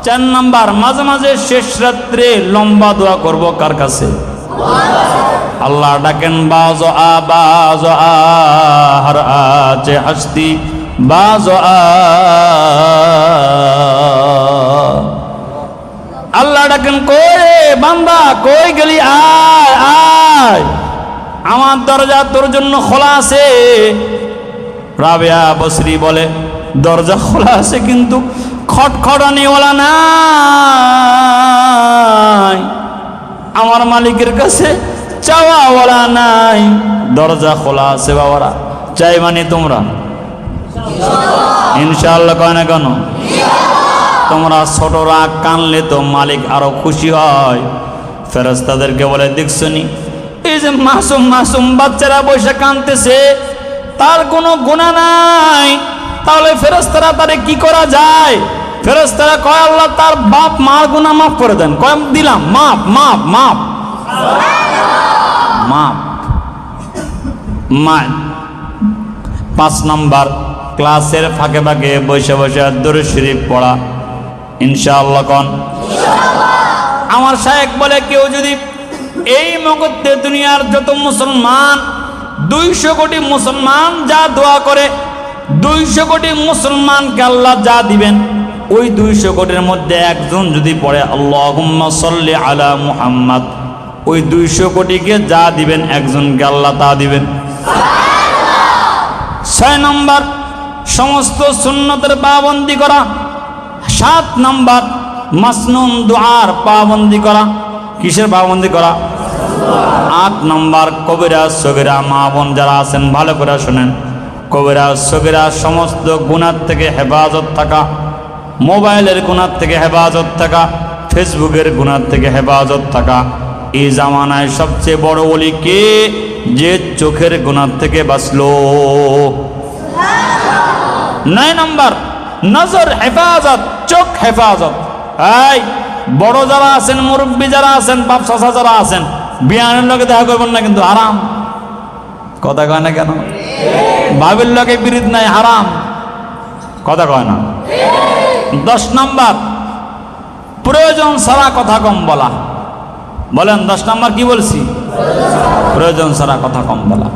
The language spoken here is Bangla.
4 নাম্বার, মাঝে মাঝে শেষ রাত্রে লম্বা দোয়া করব কার কাছে? আল্লাহ ডাকেন বাজো হর আছে হস্তি বাজো আল্লাহ ডাকেন, কই বান্দা, কই গেলি? আয় আয়, আমার দরজা তোর জন্য খোলা আছে। রাবেয়া বসরি বলে, দরজা খোলা আছে কিন্তু খটখটানিওয়ালা নাই, আমার মালিকের কাছে চাওয়াওয়ালা নাই। দরজা খোলা আছে বাবারা, চাই মানে তোমরা ইনশাআল্লাহ কয় না কেন? তোমরা ছোটরা কানলে তো মালিক আরো খুশি হয়। ফেরেশতাদেরকে বলে, দেখছো নি এই যে মাসুম মাসুম বাচ্চারা বসে কাঁদতেছে, তার কোনো গুনাহ নাই, তাহলে ফেরেশতারা তারে কি করা যায়? ফেরেশতারা কয়, আল্লাহ তার বাপ মার গুনাহ মাফ করে দেন। কয়, দিলাম, মাফ মাফ মাফ মাফ মা। 5 নাম্বার, ক্লাসের ফাঁকে ফাঁকে বসে বসে দরুদ শরীফ পড়া। ইনশাআল্লাহ কোন? আমার শায়েখ বলে, কেউ যদি এই মুহূর্তে দুনিয়ার যত মুসলমান 200 কোটি মুসলমান যা দোয়া করে, 200 কোটি মুসলমানকে আল্লাহ যা দিবেন, ওই 200 কোটির মধ্যে একজন যদি পড়ে আল্লাহুম্মা সাল্লি আলা মুহাম্মদ, ওই 200 কোটিকে যা দিবেন একজনকে আল্লাহ তা দিবেন। 6 নম্বর, সমস্ত সুন্নতের পাবন্দি করা। 7 নম্বর, মাসনুন দুআর পাবন্দি করা। কিসের পাবন্দি করা? 8 নম্বর, কবিরা সগীরা মা বোন যারা আছেন ভালো করে শুনেন, কবিরা সগীরা সমস্ত গুনাহ থেকে হেফাজত থাকা, মোবাইলের গুনাহ থেকে হেফাজত থাকা, ফেসবুকের গুনাহ থেকে হেফাজত থাকা। এই জামানায় সবচেয়ে বড় ওলি কে? যে চোখের গুনাহ থেকে বাঁচলো। 9 নম্বর, নজর হেফাজত, চোখ হেফাজত। এই বড় যারা আছেন, মুরব্বী যারা আছেন, বাপ চাচা যারা আছেন, বিয়ানের লোকে দেখা করবেন না, কিন্তু হারাম। কথা কয় না কেন? ভাবির লোকে বিরিদ নাই, হারাম। কথা কয় না। 10 নম্বর, প্রয়োজন ছাড়া কথা কম বলা। বলেন 10 নম্বর কি বলছি? প্রয়োজন ছাড়া কথা কম বলা।